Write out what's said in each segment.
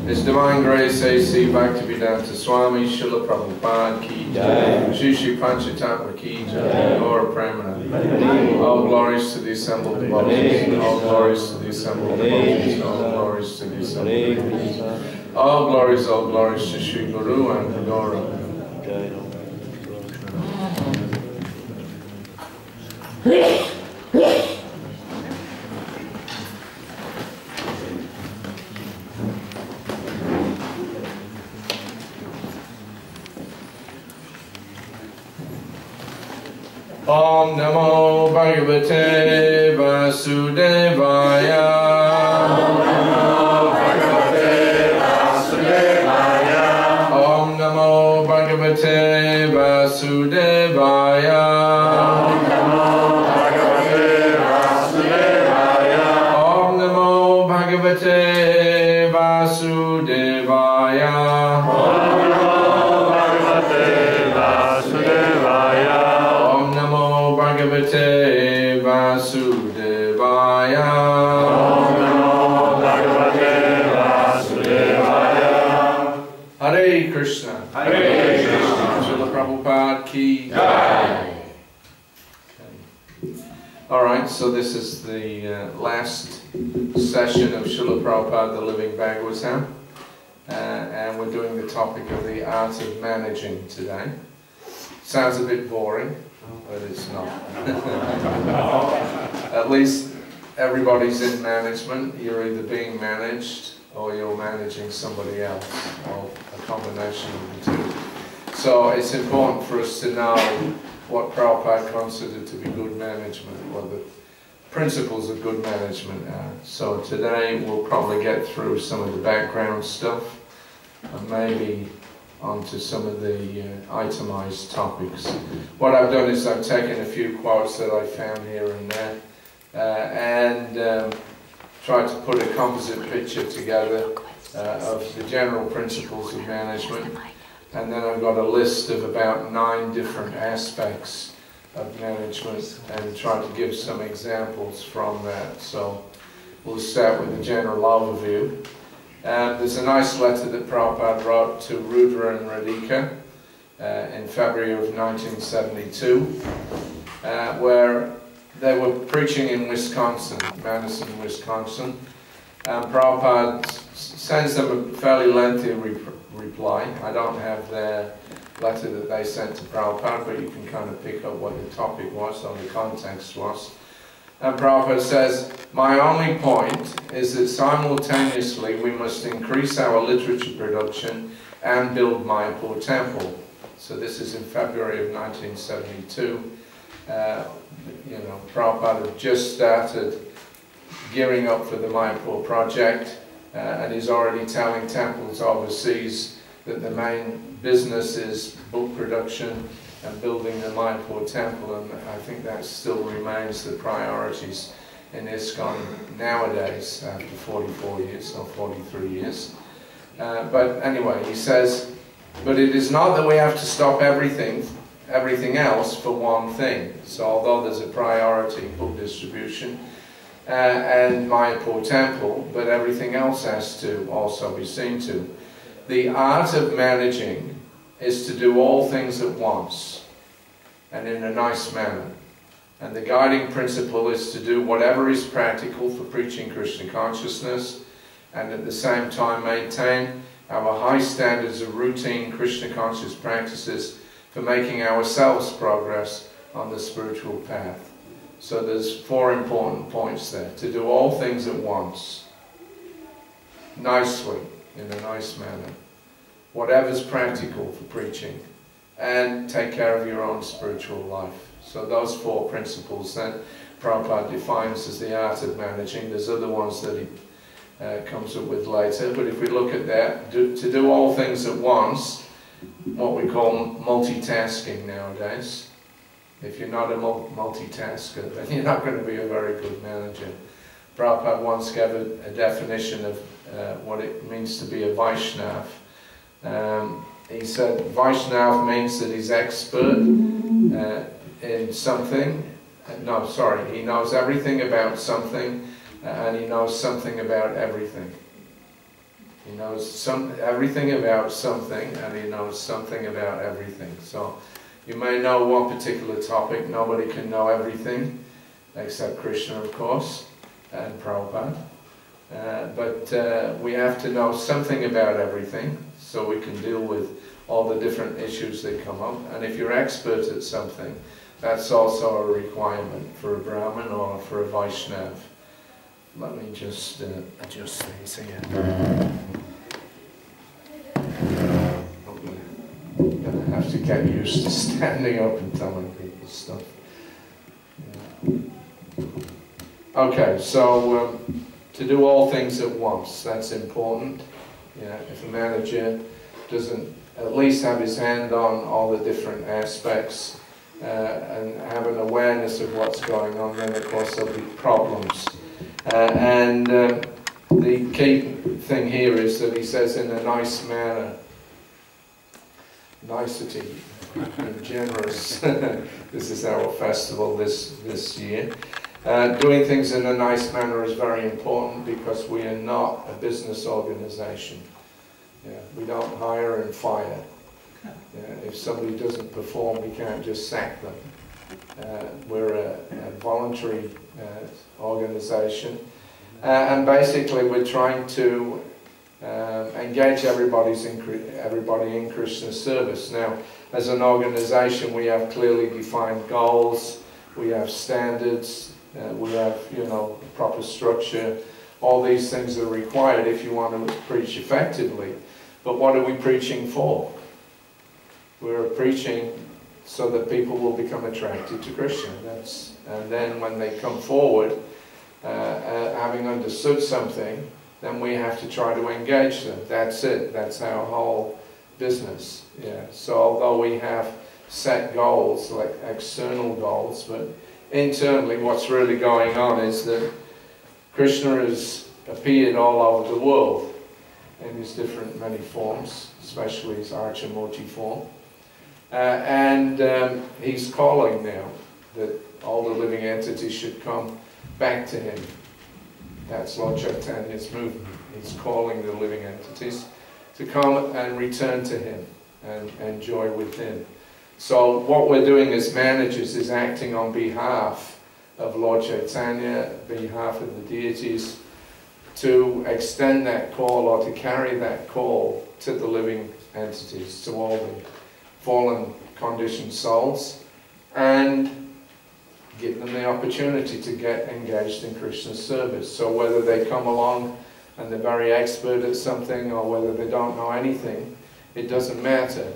His Divine Grace A.C. Bhakti Swami Srila Prabhupada ki jai. Shri Panchatatma ki jai. Gaura Pramana. All glories to the assembled devotees. All glories to the assembled devotees. All glories to the assembled devotees. All glories to Shri Guru and Gaura. Om Namo Bhagavate Vasudevaya. Om Namo Bhagavate Vasudevaya. Om Namo Bhagavate Vasudevaya. Om Namo Bhagavate Vasudevaya. Om Namo Bhagavate Vasudevaya. Bhagavate Vasudevaya. Om Namo Bhagavate Vasudevaya. Hare Krishna. Hare Krishna. Srila Prabhupada ki jai. Alright, so this is the last session of Srila Prabhupada, the Living Bhagavatam. And we're doing the topic of the art of managing today. Sounds a bit boring, but it's not. At least everybody's in management. You're either being managed or you're managing somebody else, or a combination of the two. So it's important for us to know what Prabhupada considered to be good management, what the principles of good management are. So today we'll probably get through some of the background stuff and maybe onto some of the itemized topics. What I've done is I've taken a few quotes that I found here and there and tried to put a composite picture together of the general principles of management, and then I've got a list of about 9 different aspects of management and try to give some examples from that. So we'll start with the general overview. There's a nice letter that Prabhupada wrote to Rudra and Radhika in February of 1972, where they were preaching in Wisconsin, Madison, Wisconsin, and Prabhupada sends them a fairly lengthy reply. I don't have their letter that they sent to Prabhupada, but you can kind of pick up what the topic was or the context was. And Prabhupada says, my only point is that simultaneously we must increase our literature production and build Mayapur temple. So this is in February of 1972. You know, Prabhupada had just started gearing up for the Mayapur project, and he's already telling temples overseas that the main business is book production and building the Mayapur temple, and I think that still remains the priorities in ISKCON nowadays after 44 years or 43 years. But anyway, he says, but it is not that we have to stop everything else for one thing. So although there's a priority, book distribution and Mayapur temple, but everything else has to also be seen to. The art of managing is to do all things at once and in a nice manner. And the guiding principle is to do whatever is practical for preaching Krishna consciousness and at the same time maintain our high standards of routine Krishna conscious practices for making ourselves progress on the spiritual path. So there's 4 important points there. To do all things at once, nicely, in a nice manner, whatever's practical for preaching, and take care of your own spiritual life. So those 4 principles then Prabhupada defines as the art of managing. There's other ones that he comes up with later, but if we look at that, to do all things at once, what we call multitasking nowadays. If you're not a multitasker, then you're not going to be a very good manager. Prabhupada once gave a definition of what it means to be a Vaishnav. He said Vaishnav means that he's expert in something. No, sorry, he knows everything about something and he knows something about everything. He knows everything about something and he knows something about everything. So you may know one particular topic, nobody can know everything except Krishna, of course, and Prabhupada. But we have to know something about everything so we can deal with all the different issues that come up. And if you're expert at something, that's also a requirement for a Brahmin or for a Vaishnav. Let me just adjust things here. I'm going to have to get used to standing up and telling people stuff. Yeah. Okay, so to do all things at once, that's important. Yeah, if a manager doesn't at least have his hand on all the different aspects and have an awareness of what's going on, then of course there'll be problems. And the key thing here is that he says in a nice manner, nicety, and generous. This is our festival this year. Doing things in a nice manner is very important because we are not a business organization. Yeah, we don't hire and fire. If somebody doesn't perform, we can't just sack them. We're a voluntary organization, and basically we're trying to engage everybody in Krishna's service. Now, as an organization, we have clearly defined goals, we have standards, we have, proper structure. All these things are required if you want to preach effectively. But what are we preaching for? We're preaching so that people will become attracted to Krishna. And then when they come forward, having understood something, then we have to try to engage them. That's it. That's our whole business. Yeah. So although we have set goals, like external goals, but internally what's really going on is that Krishna has appeared all over the world in his different many forms, especially his Archamurti form. And he's calling now that all the living entities should come back to him. That's Lord Chaitanya's movement. He's calling the living entities to come and return to him and enjoy with him. So what we're doing as managers is acting on behalf of Lord Chaitanya, behalf of the deities, to extend that call or to carry that call to the living entities, to all the fallen conditioned souls. And give them the opportunity to get engaged in Krishna's service. So whether they come along and they're very expert at something or whether they don't know anything, it doesn't matter.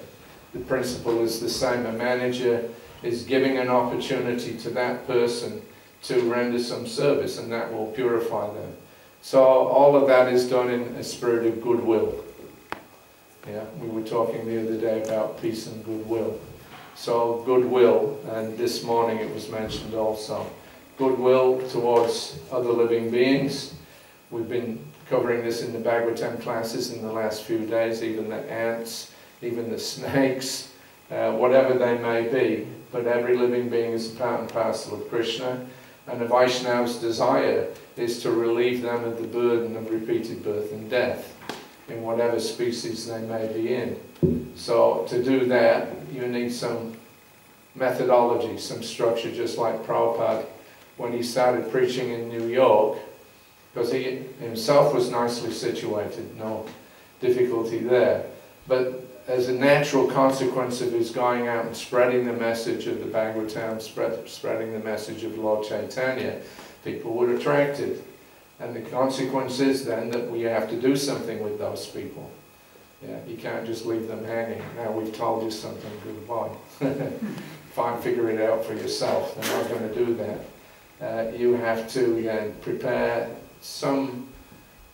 The principle is the same. A manager is giving an opportunity to that person to render some service, and that will purify them. So all of that is done in a spirit of goodwill. Yeah, we were talking the other day about peace and goodwill. So goodwill, and this morning it was mentioned also, goodwill towards other living beings. We've been covering this in the Bhagavatam classes in the last few days, even the ants, even the snakes, whatever they may be. But every living being is a part and parcel of Krishna, and a Vaishnava's desire is to relieve them of the burden of repeated birth and death in whatever species they may be in. So to do that, you need some methodology, some structure, just like Prabhupada, when he started preaching in New York, because he himself was nicely situated, no difficulty there. But as a natural consequence of his going out and spreading the message of the Bhagavatam, spreading the message of Lord Chaitanya, people were attracted. And the consequence is then that we have to do something with those people. Yeah, you can't just leave them hanging. Now we've told you something, goodbye. Fine, figure it out for yourself. They're not going to do that. You have to then prepare some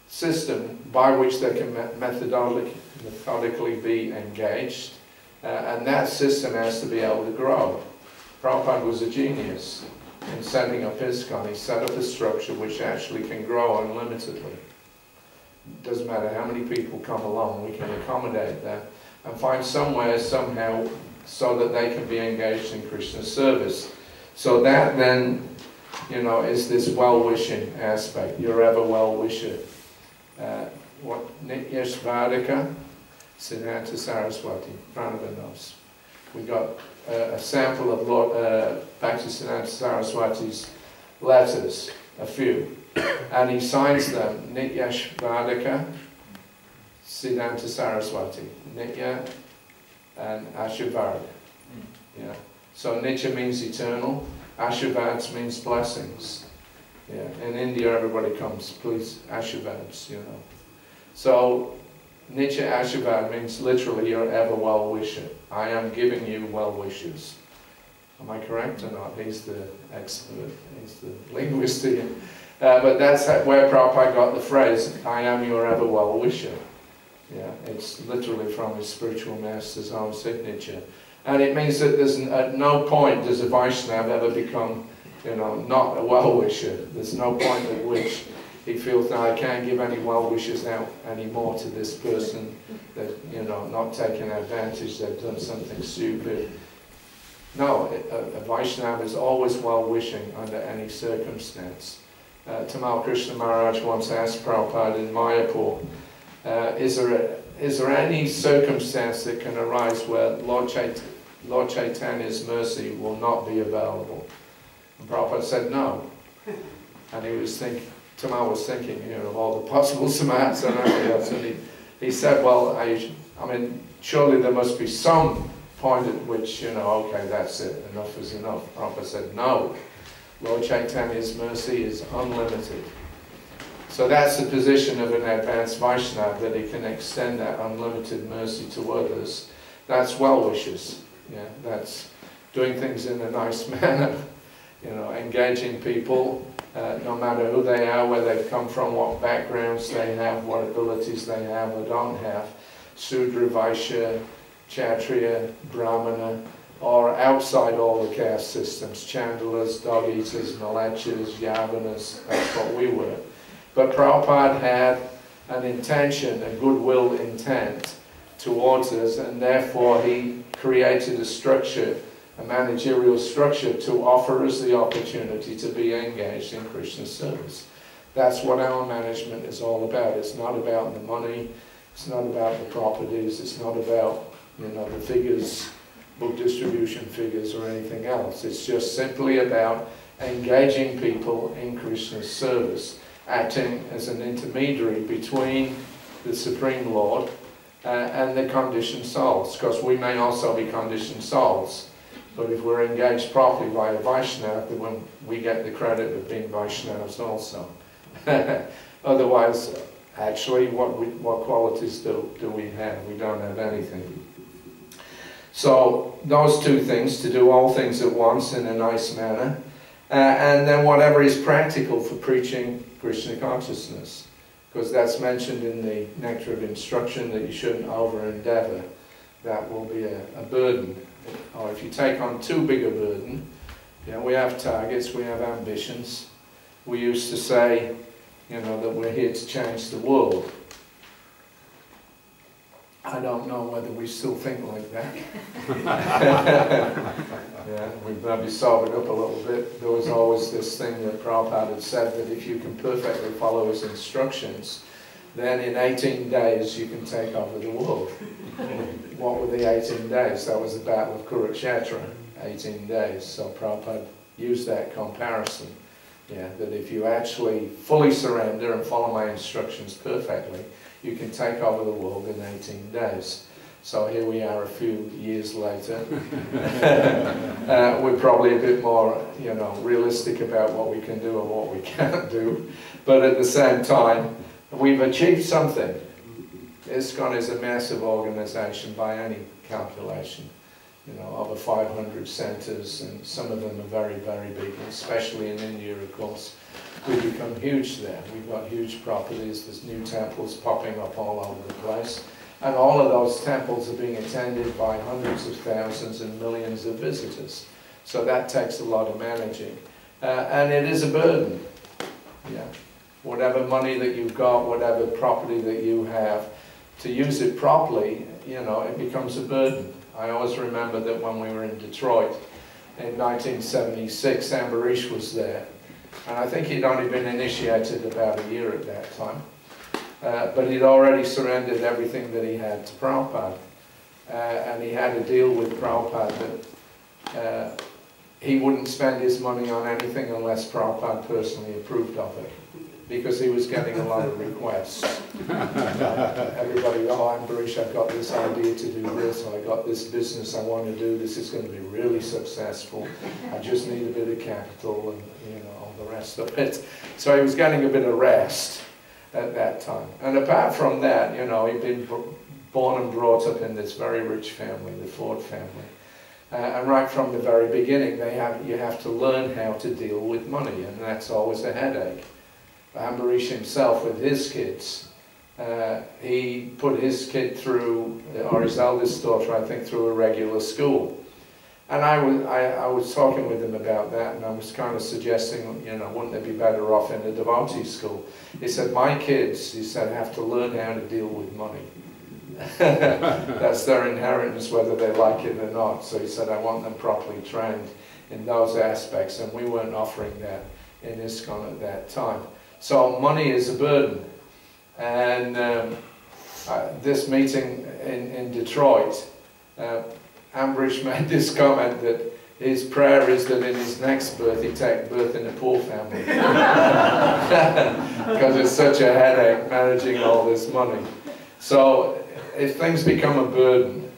system by which they can methodically be engaged, and that system has to be able to grow. Prabhupada was a genius in setting up ISKCON. He set up a structure which actually can grow unlimitedly. It doesn't matter how many people come along, we can accommodate that and find somewhere, somehow, so that they can be engaged in Krishna's service. So that then, you know, is this well-wishing aspect. You're ever well-wisher. Nitya Svadika, Siddhanta Saraswati, Pranavanos. We got a sample of Lord Bhakti Siddhanta Saraswati's letters, a few, and he signs them Nitya Svadika, Siddhanta Saraswati, Nitya and Ashirvad. Yeah. So Nitya means eternal, Ashirvads means blessings. Yeah. In India everybody comes, please, Ashirvads, you know. So Nitya Ashirvad means literally you're ever well-wisher. I am giving you well-wishes. Am I correct or not? He's the expert, he's the linguist here. But that's where Prabhupada got the phrase, I am your ever well-wisher. Yeah, it's literally from his spiritual master's own signature. And it means that there's, at no point does a Vaishnava ever become, you know, not a well-wisher. There's no point at which he feels that I can't give any well wishes out anymore to this person, that, you know, not taking advantage, they've done something stupid. No, a Vaishnava is always well wishing under any circumstance. Tamal Krishna Maharaj once asked Prabhupada in Mayapur, is there any circumstance that can arise where Lord Chaitanya's mercy will not be available? And Prabhupada said no. And he was thinking, Tamal was thinking, you know, of all the possible samats and everything else, and he said, well, I mean, surely there must be some point at which, you know, okay, that's it, enough is enough. Prabhupada said, no, Lord Chaitanya's mercy is unlimited. So that's the position of an advanced Vaishnava, that he can extend that unlimited mercy to others. That's well wishes, yeah, that's doing things in a nice manner, you know, engaging people, no matter who they are, where they've come from, what backgrounds they have, what abilities they have or don't have, Sudra, Vaishya, Kshatriya, Brahmana, or outside all the caste systems, Chandalas, dog-eaters, Malachas, Yavanas, that's what we were. But Prabhupada had an intention, a goodwill intent towards us, and therefore he created a structure, a managerial structure, to offer us the opportunity to be engaged in Krishna's service. That's what our management is all about. It's not about the money, it's not about the properties, it's not about, you know, the figures, book distribution figures or anything else. It's just simply about engaging people in Krishna's service, acting as an intermediary between the Supreme Lord and the conditioned souls, because we may also be conditioned souls. But if we're engaged properly by a Vaishnava, then we get the credit of being Vaishnavas also. Otherwise, actually, what qualities do we have? We don't have anything. So, those two things, to do all things at once in a nice manner, and then whatever is practical for preaching Krishna consciousness. Because that's mentioned in the Nectar of Instruction that you shouldn't over-endeavor. That will be a burden. Or if you take on too big a burden, you know, we have targets, we have ambitions. We used to say, you know, that we're here to change the world. I don't know whether we still think like that. Yeah, we've maybe solved it up a little bit. There was always this thing that Prabhupada had said that if you can perfectly follow his instructions, then in 18 days you can take over the world. What were the 18 days? That was the Battle of Kurukshetra, 18 days. So Prabhupada used that comparison. Yeah, that if you actually fully surrender and follow my instructions perfectly, you can take over the world in 18 days. So here we are a few years later. We're probably a bit more, you know, realistic about what we can do and what we can't do. But at the same time, we've achieved something. ISKCON is a massive organization by any calculation. You know, over 500 centers, and some of them are very, very big, especially in India, of course. We've become huge there. We've got huge properties. There's new temples popping up all over the place. And all of those temples are being attended by hundreds of thousands and millions of visitors. So that takes a lot of managing. And it is a burden. Yeah. Whatever money that you've got, whatever property that you have, to use it properly, you know, it becomes a burden. I always remember that when we were in Detroit in 1976, Ambarish was there. And I think he'd only been initiated about a year at that time. But he'd already surrendered everything that he had to Prabhupada. And he had a deal with Prabhupada that he wouldn't spend his money on anything unless Prabhupada personally approved of it. Because he was getting a lot of requests. Everybody, oh, Ambarish, I've got this idea to do this, or I got this business I want to do, this is going to be really successful, I just need a bit of capital, and you know, all the rest of it. So he was getting a bit of rest at that time. And apart from that, you know, he'd been born and brought up in this very rich family, the Ford family. And right from the very beginning, you have to learn how to deal with money, and that's always a headache. Ambarish himself with his kids, he put his kid through, or his eldest daughter, I think, through a regular school. And I was talking with him about that, and I was kind of suggesting, you know, wouldn't they be better off in a devotee school? He said, my kids, he said, have to learn how to deal with money. That's their inheritance, whether they like it or not. So he said, I want them properly trained in those aspects, and we weren't offering that in ISKCON at that time. So money is a burden, and this meeting in Detroit, Ambarish made this comment that his prayer is that in his next birth he take birth in a poor family. Because it's such a headache managing all this money. So if things become a burden,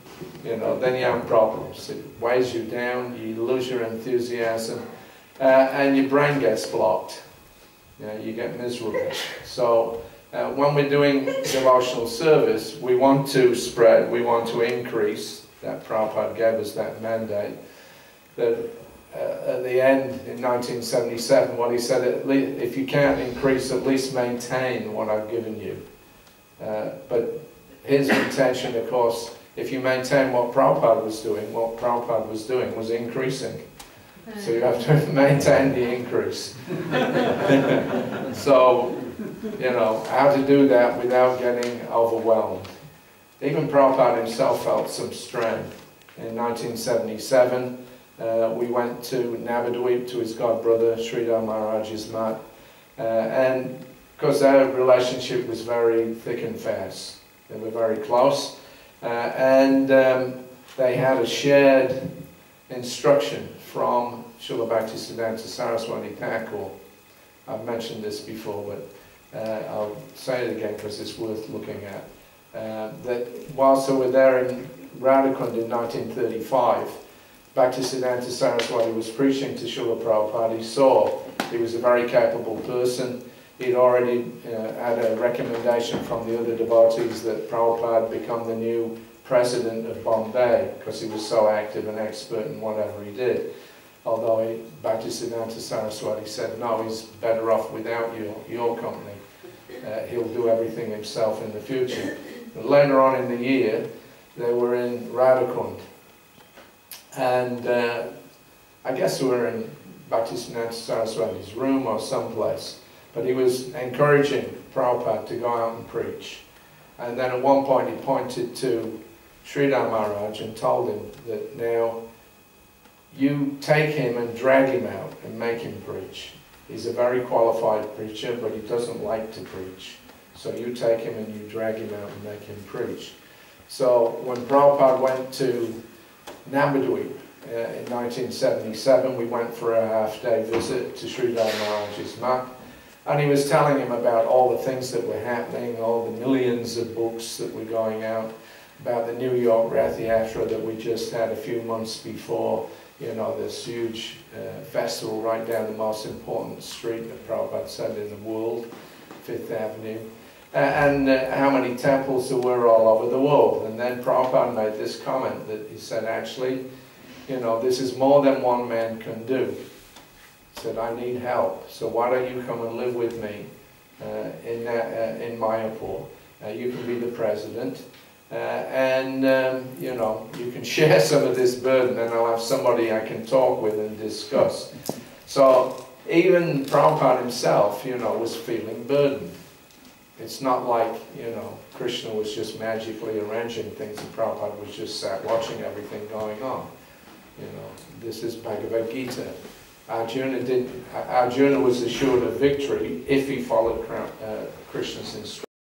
you know, then you have problems. It weighs you down, you lose your enthusiasm, and your brain gets blocked. You know, you get miserable. So when we're doing devotional service, we want to spread, we want to increase. That Prabhupada gave us that mandate. That at the end in 1977, what he said, at least, if you can't increase, at least maintain what I've given you. But his intention, of course, if you maintain what Prabhupada was doing was increasing. So you have to maintain the increase. So, you know, how to do that without getting overwhelmed. Even Prabhupada himself felt some strain. In 1977, we went to Navadvip to his godbrother, Sridhar Maharaj's mat. And because their relationship was very thick and fast. They were very close. And they had a shared instruction from Srila Bhaktisiddhanta Saraswati Thakur. I've mentioned this before, but I'll say it again because it's worth looking at. That whilst they were there in Radhakund in 1935, Bhaktisiddhanta Saraswati was preaching to Srila Prabhupada, he saw he was a very capable person. He'd already had a recommendation from the other devotees that Prabhupada become the new president of Bombay because he was so active and expert in whatever he did. Although Bhaktisiddhanta Saraswati said, no, he's better off without your company. He'll do everything himself in the future. But later on in the year, they were in Radhakund. And I guess we were in Bhaktisiddhanta Saraswati's room or someplace. But he was encouraging Prabhupada to go out and preach. And then at one point he pointed to Sridhar Maharaj and told him that now you take him and drag him out and make him preach. He's a very qualified preacher, but he doesn't like to preach. So you take him and you drag him out and make him preach. So when Prabhupada went to Nambadweep in 1977, we went for a half-day visit to Sridhar Maharaj's mat, and he was telling him about all the things that were happening, all the millions of books that were going out, about the New York Rath Yatra that we just had a few months before, you know, this huge festival right down the most important street that Prabhupada said in the world, Fifth Avenue, and how many temples there were all over the world. And then Prabhupada made this comment that he said, actually, you know, this is more than one man can do. He said, I need help, so why don't you come and live with me in Mayapur? You can be the president, and you know, you can share some of this burden, and I'll have somebody I can talk with and discuss. So even Prabhupada himself, you know, was feeling burdened. It's not like, you know, Krishna was just magically arranging things and Prabhupada was just sat watching everything going on. You know, this is Bhagavad Gita. Arjuna was assured of victory if he followed Krishna's instructions.